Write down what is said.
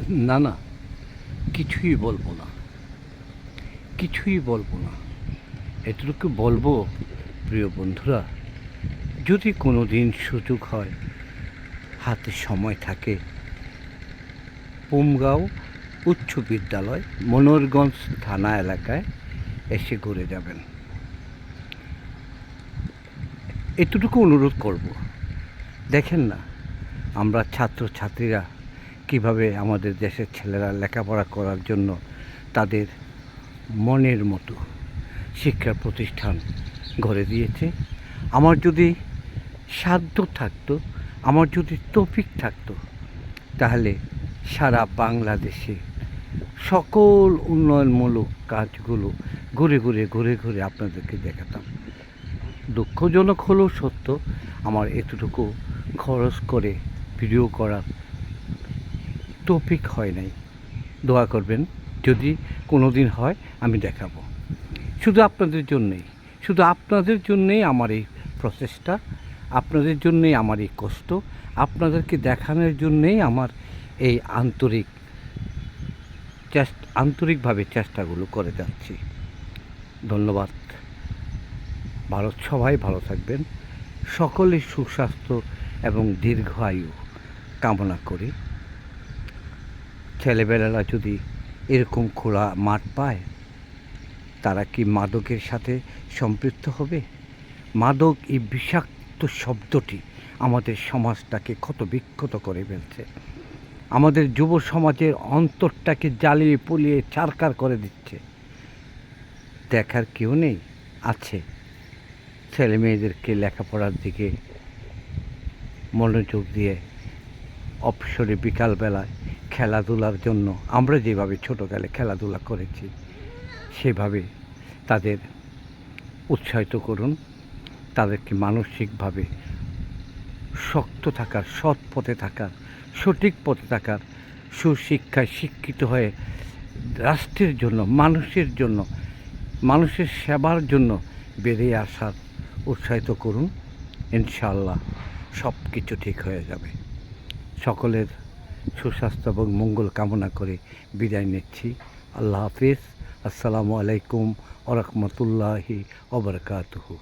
না না, কিছুই বলবো না, কিছুই বলবো না। এটুকু বলবো, প্রিয় বন্ধুরা, যদি কোনো দিন সুযোগ হয়, হাতে সময় থাকে, পুমগাঁও উচ্চ বিদ্যালয় মনোহরগঞ্জ থানা এলাকায় এসে ঘুরে যাবেন। এতটুকু অনুরোধ করব। দেখেন না, আমরা ছাত্রছাত্রীরা কীভাবে আমাদের দেশের ছেলেরা লেখাপড়া করার জন্য তাদের মনের মতো শিক্ষা প্রতিষ্ঠান গড়ে দিয়েছে। আমার যদি সাধ্য থাকতো, আমার যদি তৌফিক থাকতো, তাহলে সারা বাংলাদেশে সকল উন্নয়নমূলক কাজগুলো ঘুরে ঘুরে ঘুরে ঘুরে আপনাদেরকে দেখাতাম। দুঃখজনক হলেও সত্য, আমার এতটুকু খরচ করে ভিডিও করার তৌফিক হয় নাই। দোয়া করবেন, যদি কোনো দিন হয় আমি দেখাবো। শুধু আপনাদের জন্যেই, শুধু আপনাদের জন্যেই আমার এই প্রচেষ্টা, আপনাদের জন্যেই আমার এই কষ্ট, আপনাদেরকে দেখানোর জন্যেই আমার এই আন্তরিকভাবে চেষ্টাগুলো করে যাচ্ছি। ধন্যবাদ। সবাই ভালো থাকবেন, সকলের সুস্বাস্থ্য এবং দীর্ঘায়ু কামনা করি। ছেলেবেলারা যদি এরকম খোলা মাঠ পায়, তারা কি মাদকের সাথে সম্পৃক্ত হবে? মাদক, এই বিষাক্ত শব্দটি আমাদের সমাজটাকে ক্ষত বিক্ষত করে ফেলছে। আমাদের যুব সমাজের অন্তরটাকে জ্বালিয়ে পুড়িয়ে ছারখার করে দিচ্ছে। দেখার কেউ নেই? আছে। ছেলে মেয়েদেরকে লেখাপড়ার দিকে মনোযোগ দিয়ে অবসরে বিকালবেলায় খেলাধুলার জন্য আমরা যেভাবে ছোটোকালে খেলাধুলা করেছি, সেভাবে তাদের উৎসাহিত করুন। তাদেরকে মানসিকভাবে শক্ত থাকার, সৎ পথে থাকার, সঠিক পথে থাকার, সুশিক্ষায় শিক্ষিত হয়ে রাষ্ট্রের জন্য, মানুষের জন্য, মানুষের সেবার জন্য বেরিয়ে আসার উৎসাহিত করুন। ইনশাআল্লাহ সব কিছু ঠিক হয়ে যাবে। সকলের সুস্বাস্থ্য এবং মঙ্গল কামনা করে বিদায় নিচ্ছি। আল্লাহ হাফিজ। আসসালামু আলাইকুম ওয়া রাহমাতুল্লাহি ওয়া বারাকাতুহু।